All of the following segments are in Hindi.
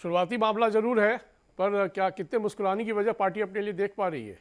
शुरुआती मामला जरूर है, पर क्या कितने मुस्कुराने की वजह पार्टी अपने लिए देख पा रही है?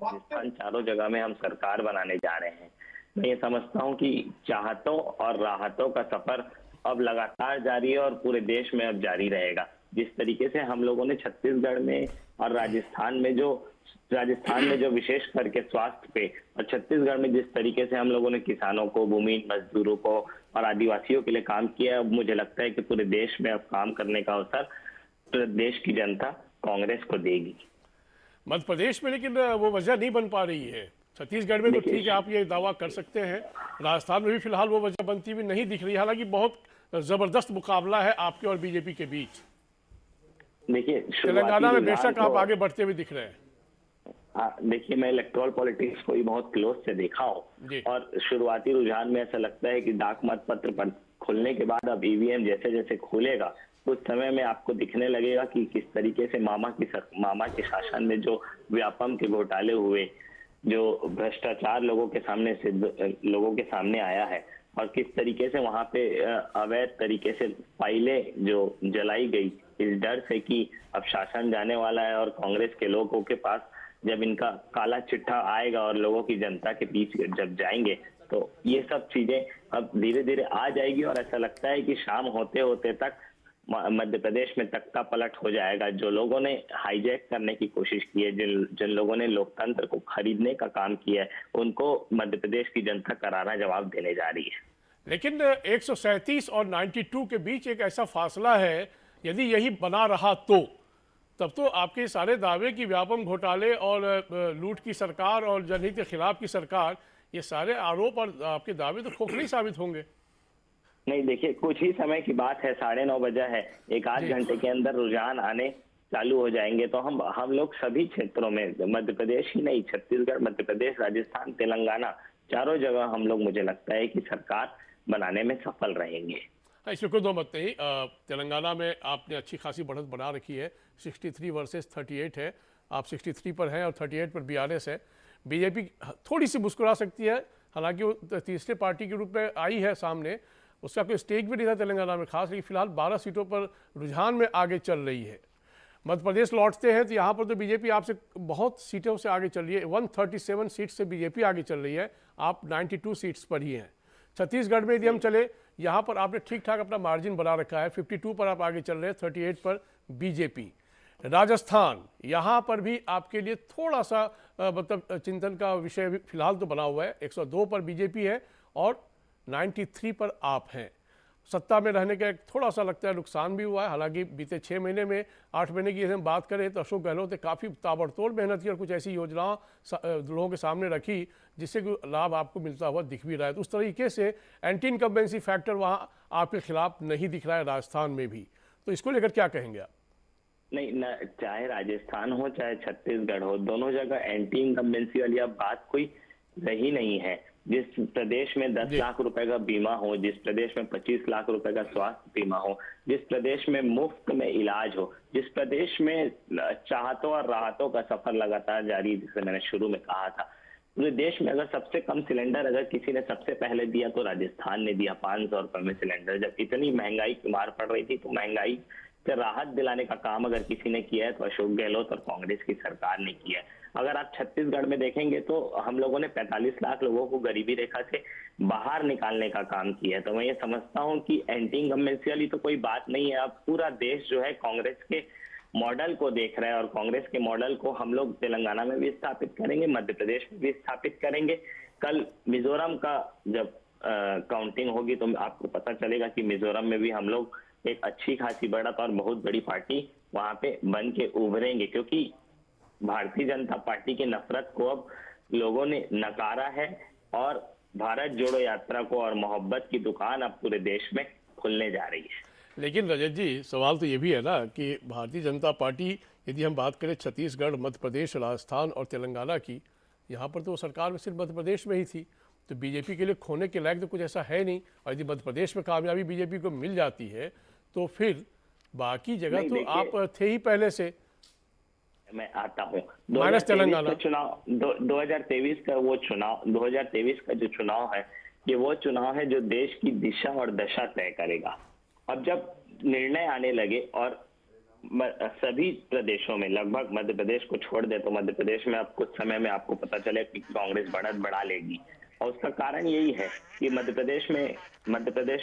राजस्थान चारों जगह में हम सरकार बनाने जा रहे हैं। मैं ये समझता हूँ कि चाहतों और राहतों का सफर अब लगातार जारी है और पूरे देश में अब जारी रहेगा। जिस तरीके से हम लोगों ने छत्तीसगढ़ में और राजस्थान में जो विशेष करके स्वास्थ्य पे और छत्तीसगढ़ में जिस तरीके से हम लोगों ने किसानों को, भूमिहीन मजदूरों को और आदिवासियों के लिए काम किया, अब मुझे लगता है कि पूरे देश में अब काम करने का अवसर पूरे देश की जनता कांग्रेस को देगी। मध्य प्रदेश में लेकिन वो वजह नहीं बन पा रही है। छत्तीसगढ़ में तो ठीक है, आप ये दावा कर सकते हैं। राजस्थान में भी फिलहाल वो वजह बनती हुई नहीं दिख रही, हालांकि बहुत जबरदस्त मुकाबला है आपके और बीजेपी के बीच। देखिए, तेलंगाना में बेशक आप आगे बढ़ते हुए दिख रहे हैं। देखिए, मैं इलेक्टोरल पॉलिटिक्स को ही बहुत क्लोज से देखा हूँ और शुरुआती रुझान में ऐसा लगता है कि डाक मत पत्र पर खुलने के बाद अब ईवीएम जैसे जैसे खुलेगा कुछ समय में आपको दिखने लगेगा कि किस तरीके से मामा के शासन में जो व्यापम के घोटाले हुए, जो भ्रष्टाचार लोगों के सामने आया है और किस तरीके से वहां पे अवैध तरीके से फाइलें जो जलाई गई इस डर से कि अब शासन जाने वाला है और कांग्रेस के लोगों के पास जब इनका काला चिट्ठा आएगा और लोगों की जनता के बीच जब जाएंगे तो ये सब चीजें अब धीरे धीरे आ जाएगी और ऐसा लगता है कि शाम होते होते तक मध्य प्रदेश में तख्ता पलट हो जाएगा। जो लोगों ने हाईजैक करने की कोशिश की है, जिन लोगों ने लोकतंत्र को खरीदने का काम किया है, उनको मध्य प्रदेश की जनता करारा जवाब देने जा रही है। लेकिन 137 और 92 के बीच एक ऐसा फासला है, यदि यही बना रहा तो तब तो आपके सारे दावे की व्यापम घोटाले और लूट की सरकार और जनहित के खिलाफ की सरकार, ये सारे आरोप और आपके दावे तो खोखले साबित होंगे। नहीं, देखिए, कुछ ही समय की बात है, 9:30 बजा है, एक आध घंटे के अंदर रुझान आने चालू हो जाएंगे। तो हम लोग सभी क्षेत्रों में, मध्य प्रदेश ही नहीं, छत्तीसगढ़, मध्य प्रदेश, राजस्थान, तेलंगाना, चारों जगह हम लोग, मुझे लगता है कि सरकार बनाने में सफल रहेंगे। इसमें कोई दो मत नहीं। तेलंगाना में आपने अच्छी खासी बढ़त बना रखी है, 63 वर्सेस 38 है। आप 63 पर हैं और 38 पर बीआरएस है। बीजेपी थोड़ी सी मुस्कुरा सकती है, हालांकि वो तीसरे पार्टी के रूप में आई है सामने, उसका कोई स्टेक भी नहीं था तेलंगाना में खास, लेकिन फिलहाल 12 सीटों पर रुझान में आगे चल रही है। मध्य प्रदेश लौटते हैं तो यहाँ पर तो बीजेपी आपसे बहुत सीटों से आगे चल रही है। 137 सीट से बीजेपी आगे चल रही है, आप 92 सीट्स पर ही हैं। छत्तीसगढ़ में यदि हम चले, यहाँ पर आपने ठीक ठाक अपना मार्जिन बना रखा है, 52 पर आप आगे चल रहे हैं, 38 पर बीजेपी। राजस्थान, यहाँ पर भी आपके लिए थोड़ा सा मतलब चिंतन का विषय फिलहाल तो बना हुआ है। 102 पर बीजेपी है और 93 पर आप हैं। सत्ता में रहने का एक थोड़ा सा लगता है नुकसान भी हुआ है, हालांकि बीते 6 महीने में 8 महीने की हम बात करें तो अशोक गहलोत ने काफ़ी ताबड़तोड़ मेहनत की और कुछ ऐसी योजनाओं लोगों के सामने रखी जिससे लाभ आपको मिलता हुआ दिख भी रहा है। तो उस तरीके से एंटी इनकम्बेंसी फैक्टर वहाँ आपके खिलाफ नहीं दिख रहा है राजस्थान में भी। तो इसको लेकर क्या कहेंगे आप? नहीं न, चाहे राजस्थान हो चाहे छत्तीसगढ़ हो, दोनों जगह एंटी इनकम्बेंसी वाली अब बात कोई रही नहीं है। जिस प्रदेश में 10 लाख रुपए का बीमा हो, जिस प्रदेश में 25 लाख रुपए का स्वास्थ्य बीमा हो, जिस प्रदेश में मुफ्त में इलाज हो, जिस प्रदेश में चाहतों और राहतों का सफर लगातार जारी, जिसे मैंने शुरू में कहा था, पूरे देश में अगर सबसे कम सिलेंडर अगर किसी ने सबसे पहले दिया तो राजस्थान ने दिया, 500 रुपए में सिलेंडर। जब इतनी महंगाई की मार पड़ रही थी तो महंगाई से राहत दिलाने का काम अगर किसी ने किया है तो अशोक गहलोत और कांग्रेस की सरकार ने किया है। अगर आप छत्तीसगढ़ में देखेंगे तो हम लोगों ने 45 लाख लोगों को गरीबी रेखा से बाहर निकालने का काम किया है। तो मैं ये समझता हूँ कि एंटी इनकम्बेंसी वाली तो कोई बात नहीं है। अब पूरा देश जो है कांग्रेस के मॉडल को देख रहा है और कांग्रेस के मॉडल को हम लोग तेलंगाना में भी स्थापित करेंगे, मध्य प्रदेश में भी स्थापित करेंगे। कल मिजोरम का जब काउंटिंग होगी तो आपको पता चलेगा कि मिजोरम में भी हम लोग एक अच्छी खासी बढ़त और बहुत बड़ी पार्टी वहां पे बन के उभरेंगे, क्योंकि भारतीय जनता पार्टी की नफरत को अब लोगों ने नकारा है और भारत जोड़ो यात्रा को और मोहब्बत की दुकान अब पूरे देश में खुलने जा रही है। लेकिन रजत जी, सवाल तो ये भी है ना कि भारतीय जनता पार्टी, यदि हम बात करें छत्तीसगढ़, मध्य प्रदेश, राजस्थान और तेलंगाना की, यहाँ पर तो सरकार में सिर्फ मध्य प्रदेश में ही थी, तो बीजेपी के लिए खोने के लायक तो कुछ ऐसा है नहीं। और यदि मध्य प्रदेश में कामयाबी बीजेपी को मिल जाती है तो फिर बाकी जगह तो आप थे ही पहले से। मैं आता हूँ। माइनस 2023 तेलंगाना। का चुनाव 2023 का वो चुनाव 2023 का जो चुनाव है, ये वो चुनाव है जो देश की दिशा और दशा तय करेगा। अब जब निर्णय आने लगे और सभी प्रदेशों में, लगभग मध्य प्रदेश को छोड़ दे तो मध्य प्रदेश में अब कुछ समय में आपको पता चले कि कांग्रेस बढ़त बढ़ा लेगी, और उसका कारण यही है कि मध्य प्रदेश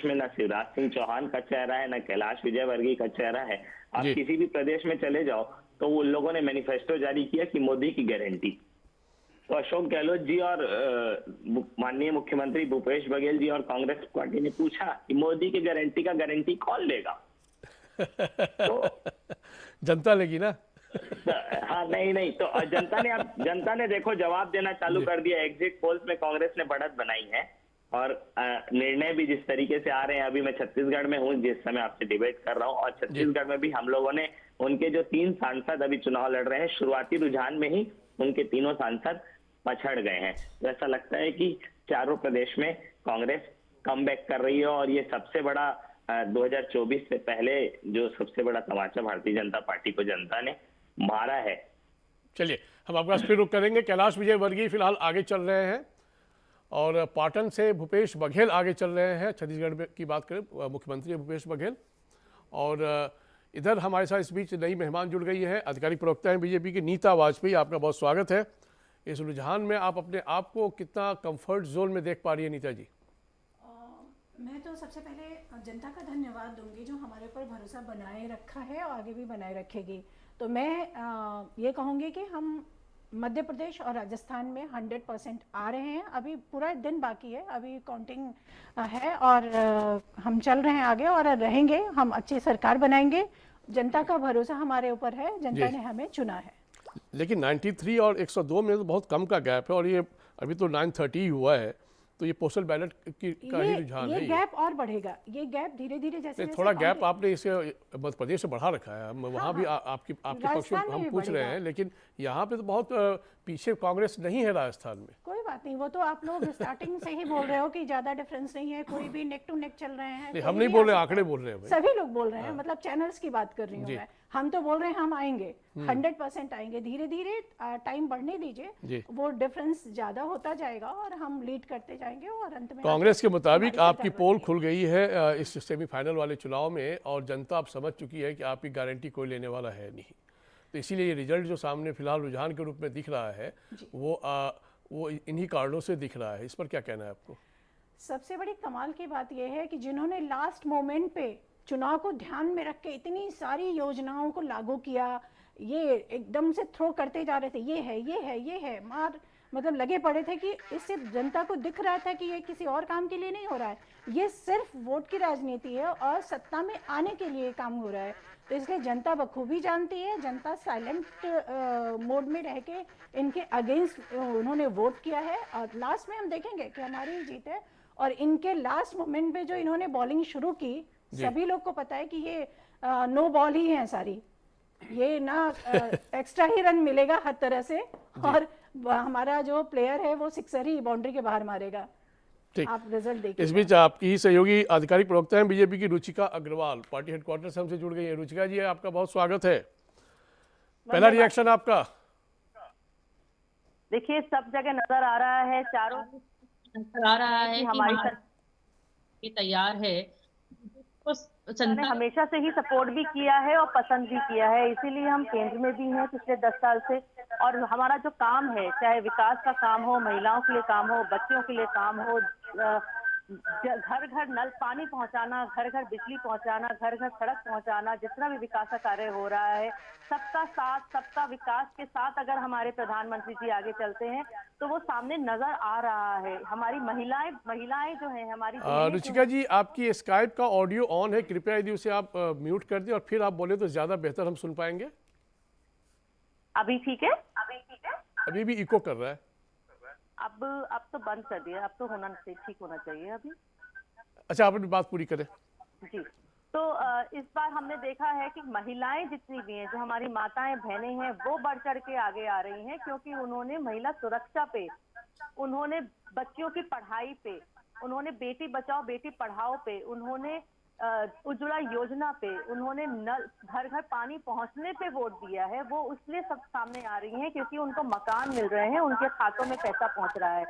में न शिवराज सिंह चौहान का चेहरा है, न कैलाश विजयवर्गीय का चेहरा है। आप जी। किसी भी प्रदेश में चले जाओ तो उन लोगों ने मैनिफेस्टो जारी किया कि मोदी की गारंटी। तो अशोक गहलोत जी और माननीय मुख्यमंत्री भूपेश बघेल जी और कांग्रेस पार्टी ने पूछा कि मोदी की गारंटी का गारंटी कौन लेगा? तो जनता लेगी ना। हाँ, नहीं तो जनता ने देखो जवाब देना चालू कर दिया। एग्जिट पोल्स में कांग्रेस ने बढ़त बनाई है, और निर्णय भी जिस तरीके से आ रहे हैं, अभी मैं छत्तीसगढ़ में हूँ जिस समय आपसे डिबेट कर रहा हूँ, और छत्तीसगढ़ में भी हम लोगों ने उनके जो 3 सांसद अभी चुनाव लड़ रहे हैं, शुरुआती रुझान में ही उनके तीनों सांसद पछड़ गए हैं। तो ऐसा लगता है कि चारों प्रदेश में कांग्रेस कमबैक कर रही है, और ये सबसे बड़ा 2024 से पहले जो सबसे बड़ा तमाचा भारतीय जनता पार्टी को जनता ने मारा है। चलिए, हम आपका फिर रुक करेंगे। कैलाश विजयवर्गीय फिलहाल आगे चल रहे हैं, और पाटन से भूपेश बघेल आगे चल रहे हैं। छत्तीसगढ़ में की बात करें, मुख्यमंत्री भूपेश बघेल। और इधर हमारे साथ इस बीच नई मेहमान जुड़ गई है, आधिकारिक प्रवक्ता हैं बीजेपी की नीता वाजपेयी। आपका बहुत स्वागत है। इस रुझान में आप अपने आप को कितना कंफर्ट जोन में देख पा रही है नीता जी? मैं तो सबसे पहले जनता का धन्यवाद दूंगी जो हमारे ऊपर भरोसा बनाए रखा है और आगे भी बनाए रखेगी। तो मैं ये कहूँगी कि हम मध्य प्रदेश और राजस्थान में 100% आ रहे हैं। अभी पूरा दिन बाकी है, अभी काउंटिंग है, और हम चल रहे हैं आगे और रहेंगे। हम अच्छी सरकार बनाएंगे। जनता का भरोसा हमारे ऊपर है, जनता ने हमें चुना है। लेकिन 93 और 102 में तो बहुत कम का गैप है, और ये अभी तो 930 हुआ है। तो ये पोस्टल बैलेट का ही रुझान है। ये गैप और बढ़ेगा। ये गैप धीरे धीरे जैसे थोड़ा गैप आपने इसे मध्य प्रदेश से बढ़ा रखा है। हम वहाँ भी आपके पक्ष में हम पूछ रहे हैं, लेकिन यहाँ पे तो बहुत पीछे कांग्रेस नहीं है राजस्थान में। कोई बात नहीं, वो तो आप लोग स्टार्टिंग से ही बोल रहे हो कि ज्यादा डिफरेंस नहीं है, कोई भी नेक टू नेक चल रहे हैं। हम नहीं बोल रहे, आंकड़े बोल रहे हैं भाई। सभी लोग बोल रहे हैं, मतलब चैनल्स की बात कर रही हूँ मैं। हम तो बोल रहे हैं हम आएंगे, 100% आएंगे। धीरे धीरे टाइम बढ़ने दीजिए, वो डिफरेंस ज्यादा होता जाएगा और हम लीड करते जाएंगे, और अंत में कांग्रेस के मुताबिक आपकी पोल खुल गई है इस सेमीफाइनल वाले चुनाव में, और जनता अब समझ चुकी है कि आपकी गारंटी कोई लेने वाला है नहीं। तो इसीलिए ये रिजल्ट जो सामने फिलहाल रुझान के रूप में दिख रहा है, वो इन्हीं कारणों से दिख रहा है। इस पर क्या कहना है आपको? सबसे बड़ी कमाल की बात यह है कि जिन्होंने लास्ट मोमेंट पे चुनाव को ध्यान में रख के इतनी सारी योजनाओं को लागू किया, ये एकदम से थ्रो करते जा रहे थे, ये है, मतलब लगे पड़े थे कि इससे जनता को दिख रहा था कि ये किसी और काम के लिए नहीं हो रहा है, ये सिर्फ वोट की राजनीति है और सत्ता में आने के लिए काम हो रहा है। तो इसलिए जनता बखूबी जानती है। जनता साइलेंट मोड में रह के इनके अगेंस्ट उन्होंने वोट किया है, और लास्ट में हम देखेंगे कि हमारी जीत है। और इनके लास्ट मोमेंट पे जो इन्होंने बॉलिंग शुरू की, सभी लोग को पता है कि ये नो बॉल ही है सारी, ये ना एक्स्ट्रा ही रन मिलेगा हर तरह से, और हमारा जो प्लेयर है वो सिक्सर ही बाउंड्री के बाहर मारेगा। आप रिजल्ट देखिए। इस बीच आपकी ही सहयोगी आधिकारिक प्रवक्ता हैं बीजेपी की रुचिका अग्रवाल, पार्टी हेडक्वार्टर से हमसे जुड़ गई है। रुचिका जी, आपका बहुत स्वागत है। पहला रिएक्शन आपका? देखिए, सब जगह नजर आ रहा है, चारों नजर आ रहा है कि हमारी सरकार तैयार है। ने हमेशा से ही सपोर्ट भी किया है और पसंद भी किया है, इसीलिए हम केंद्र में भी हैं पिछले 10 साल से। और हमारा जो काम है, चाहे विकास का काम हो, महिलाओं के लिए काम हो, बच्चों के लिए काम हो, घर घर नल पानी पहुंचाना, घर घर बिजली पहुंचाना, घर घर सड़क पहुंचाना, जितना भी विकास का कार्य हो रहा है, सबका साथ सबका विकास के साथ अगर हमारे प्रधानमंत्री जी आगे चलते हैं तो वो सामने नजर आ रहा है। हमारी महिलाएं जो हैं हमारी। रुचिका जी, आपकी स्काइप का ऑडियो ऑन है, कृपया यदि उसे आप म्यूट कर दें और फिर आप बोले तो ज्यादा बेहतर हम सुन पाएंगे। अभी ठीक है? अभी भी इको कर रहा है। अब तो बंद कर दिया, अब तो ठीक होना चाहिए अभी। अच्छा, आप अपनी बात पूरी करें। जी, तो इस बार हमने देखा है कि महिलाएं जितनी भी हैं, जो हमारी माताएं बहनें हैं, वो बढ़ चढ़ के आगे आ रही हैं, क्योंकि उन्होंने महिला सुरक्षा पे, उन्होंने बच्चियों की पढ़ाई पे, उन्होंने बेटी बचाओ बेटी पढ़ाओ पे, उन्होंने उज्ज्वला योजना पे उन्होंने नल घर घर पानी पहुंचने पे वोट दिया है, वो इसलिए सब सामने आ रही हैं क्योंकि उनको मकान मिल रहे हैं, उनके खातों में पैसा पहुंच रहा है।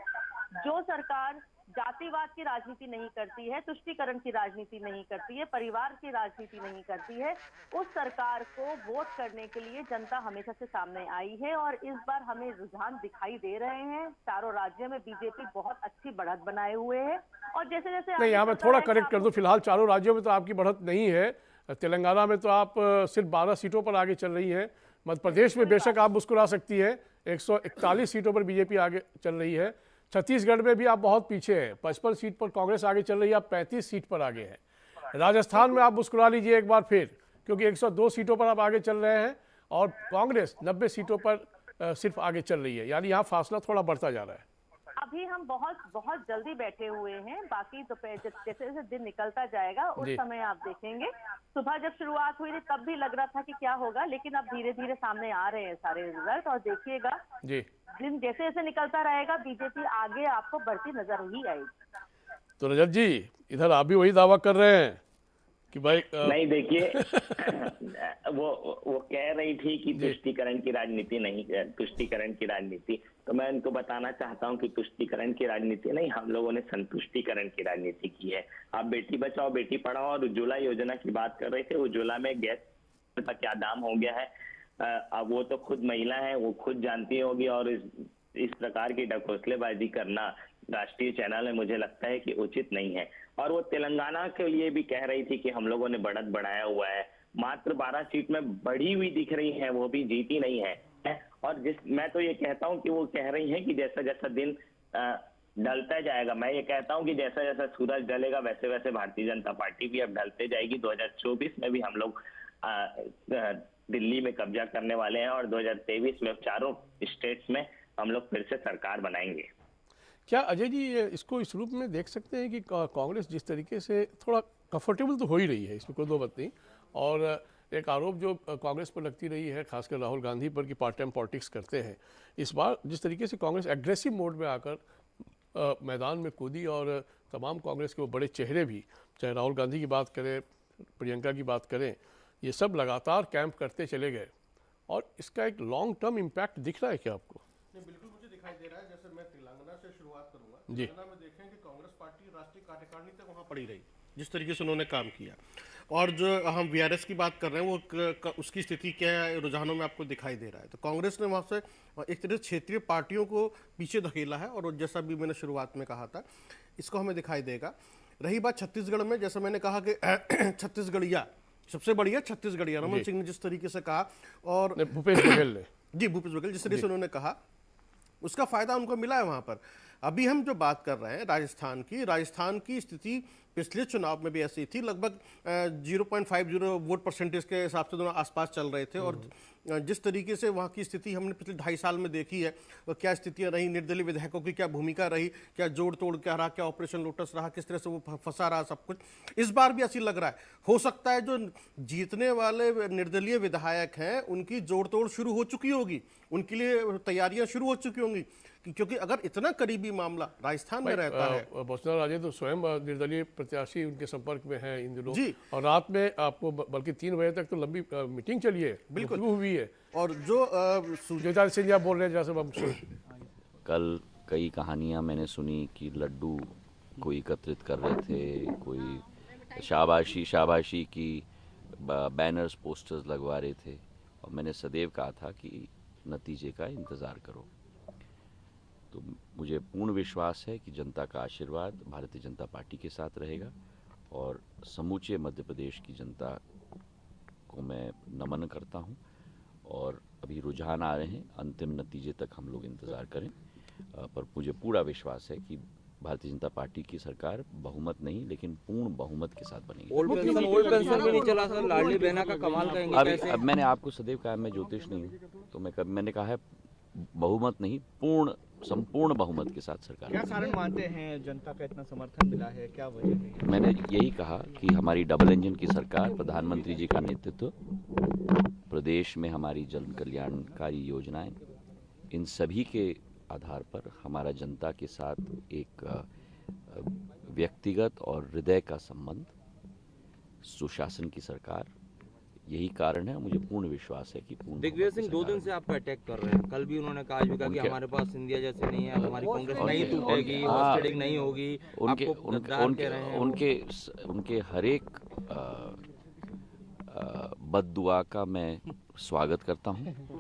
जो सरकार जातिवाद की राजनीति नहीं करती है, तुष्टीकरण की राजनीति नहीं करती है, परिवार की राजनीति नहीं करती है, उस सरकार को वोट करने के लिए जनता हमेशा से सामने आई है। और इस बार हमें रुझान दिखाई दे रहे हैं, चारों राज्यों में बीजेपी बहुत अच्छी बढ़त बनाए हुए है। और जैसे जैसे नहीं, यहाँ मैं थोड़ा करेक्ट कर दूं, फिलहाल चारों राज्यों में तो आपकी बढ़त नहीं है। तेलंगाना में तो आप सिर्फ 12 सीटों पर आगे चल रही है। मध्य प्रदेश में बेशक आप मुस्कुरा सकती है, 141 सीटों पर बीजेपी आगे चल रही है। छत्तीसगढ़ में भी आप बहुत पीछे हैं, 55 सीट पर कांग्रेस आगे चल रही है, आप 35 सीट पर आगे हैं। राजस्थान में आप मुस्कुरा लीजिए एक बार फिर, क्योंकि 102 सीटों पर आप आगे चल रहे हैं और कांग्रेस 90 सीटों पर सिर्फ आगे चल रही है, यानी यहाँ फासला थोड़ा बढ़ता जा रहा है। अभी हम बहुत जल्दी बैठे हुए हैं, बाकी दोपहर जैसे जैसे दिन निकलता जाएगा उस समय आप देखेंगे। सुबह जब शुरुआत हुई थी तब भी लग रहा था कि क्या होगा, लेकिन अब धीरे धीरे सामने आ रहे हैं सारे रिजल्ट। और देखिएगा जी, दिन जैसे जैसे निकलता रहेगा बीजेपी आगे आपको बढ़ती नजर ही आएगी। तो रजत जी, इधर आप भी वही दावा कर रहे हैं कि भाई नहीं, देखिए वो कह रही थी कि तुष्टीकरण की राजनीति नहीं, तुष्टीकरण की राजनीति, तो मैं उनको बताना चाहता हूं कि तुष्टीकरण की राजनीति नहीं, हम लोगों ने संतुष्टीकरण की राजनीति की है। आप बेटी बचाओ बेटी पढ़ाओ और उज्ज्वला योजना की बात कर रहे थे। उज्ज्वला में गैस का क्या दाम हो गया है, अब वो तो खुद महिला है, वो खुद जानती होगी। और इस प्रकार की ढकोसलेबाजी करना राष्ट्रीय चैनल में मुझे लगता है कि उचित नहीं है। और वो तेलंगाना के लिए भी कह रही थी कि हम लोगों ने बढ़त बढ़ाया हुआ है, मात्र 12 सीट में बढ़ी हुई दिख रही है, वो भी जीती नहीं है। और मैं तो ये कहता हूं कि वो कह रही हैं कि जैसा जैसा दिन ढलता जाएगा, मैं ये कहता हूं कि जैसा जैसा सूरज ढलेगा वैसे वैसे भारतीय जनता पार्टी भी अब ढलते जाएगी। 2024 में भी हम लोग दिल्ली में कब्जा करने वाले हैं और 2023 में चारों स्टेट्स में हम लोग फिर से सरकार बनाएंगे। क्या अजय जी इसको इस रूप में देख सकते हैं कि कांग्रेस जिस तरीके से थोड़ा कंफर्टेबल तो हो ही रही है, इसमें कोई दो बात नहीं, और एक आरोप जो कांग्रेस पर लगती रही है खासकर राहुल गांधी पर कि पार्ट टाइम पॉलिटिक्स करते हैं, इस बार जिस तरीके से कांग्रेस एग्रेसिव मोड में आकर मैदान में कूदी और तमाम कांग्रेस के वो बड़े चेहरे भी, चाहे राहुल गांधी की बात करें, प्रियंका की बात करें, ये सब लगातार कैंप करते चले गए और इसका एक लॉन्ग टर्म इम्पैक्ट दिख रहा है क्या आपको? नहीं, बिल्कुल मुझे दिखाई दे रहा है। जैसे मैं तेलंगाना से शुरुआत करूंगा। जी, तेलंगाना में देखें कि कांग्रेस पार्टी राष्ट्रीय कार्यकारिणी तक वहां पड़ी रही, जिस तरीके से उन्होंने काम किया। और जो हम वीआरएस की बात कर रहे हैं वो उसकी स्थिति क्या है रुझानों में आपको दिखाई दे रहा है। तो कांग्रेस ने वहाँ से एक तरह से क्षेत्रीय पार्टियों को पीछे धकेला है और जैसा भी मैंने शुरुआत में कहा था, इसको हमें दिखाई देगा। रही बात छत्तीसगढ़ में, जैसा मैंने कहा कि छत्तीसगढ़िया सबसे बढ़िया, छत्तीसगढ़िया रमन सिंह ने जिस तरीके से कहा और भूपेश बघेल ने, जी भूपेश बघेल जिस तरीके से उन्होंने कहा, उसका फायदा उनको मिला है वहां पर। अभी हम जो बात कर रहे हैं राजस्थान की स्थिति पिछले चुनाव में भी ऐसी थी, लगभग 0.50 वोट परसेंटेज के हिसाब से दोनों आसपास चल रहे थे। और जिस तरीके से वहाँ की स्थिति हमने पिछले 2.5 साल में देखी है, तो क्या स्थितियां रही, निर्दलीय विधायकों की क्या भूमिका रही, क्या जोड़ तोड़ क्या रहा, क्या ऑपरेशन लोटस रहा, किस तरह से वो फंसा रहा, सब कुछ इस बार भी ऐसी लग रहा है। हो सकता है जो जीतने वाले निर्दलीय विधायक हैं उनकी जोड़ तोड़ शुरू हो चुकी होगी, उनके लिए तैयारियां शुरू हो चुकी होंगी, क्योंकि अगर इतना करीबी मामला राजस्थान में रहता है। वसुंधरा राजे तो स्वयं निर्दलीय प्रत्याशी उनके संपर्क में हैं इन दिनों जी, और रात में आपको बल्कि 3 बजे तक तो लंबी मीटिंग चली है, बिल्कुल हुई है। और जो सुजाता सिंह बोल रहे हैं, जैसे हम कल कई कहानियां मैंने सुनी कि लड्डू को एकत्रित कर रहे थे, कोई शाबाशी की बैनर्स पोस्टर्स लगवा रहे थे, और मैंने सदैव कहा था कि नतीजे का इंतज़ार करो। तो मुझे पूर्ण विश्वास है कि जनता का आशीर्वाद भारतीय जनता पार्टी के साथ रहेगा और समूचे मध्य प्रदेश की जनता को मैं नमन करता हूं। और अभी रुझान आ रहे हैं, अंतिम नतीजे तक हम लोग इंतज़ार करें, पर मुझे पूरा विश्वास है कि भारतीय जनता पार्टी की सरकार बहुमत नहीं लेकिन पूर्ण बहुमत के साथ बनेगी। ओल्ड पेंशन भी नहीं चला सर, लाडली बहना का कमाल करेंगे कैसे? अब मैंने आपको सदैव कहा मैं ज्योतिष नहीं हूँ, तो मैंने कहा है बहुमत नहीं, संपूर्ण बहुमत के साथ सरकार। क्या कारण मानते हैं जनता का इतना समर्थन मिला है, क्या वजह है? मैंने यही कहा कि हमारी डबल इंजन की सरकार, प्रधानमंत्री जी का नेतृत्व, प्रदेश में हमारी जन कल्याणकारी योजनाएं, इन सभी के आधार पर हमारा जनता के साथ एक व्यक्तिगत और हृदय का संबंध सुशासन की सरकार, यही कारण है। मुझे पूर्ण विश्वास है कि पूर्ण दिग्विजय सिंह 2 दिन से आप पे अटैक कर रहे हैं। कल भी उन्होंने कहा कि हमारे पास सिंधिया जैसे नहीं है, हमारी कांग्रेस नहीं टूटेगी, हॉस्टेडिंग नहीं होगी, आपको गद्दार कह रहे हैं। उनके हर एक बद्दुआ का मैं स्वागत करता हूं।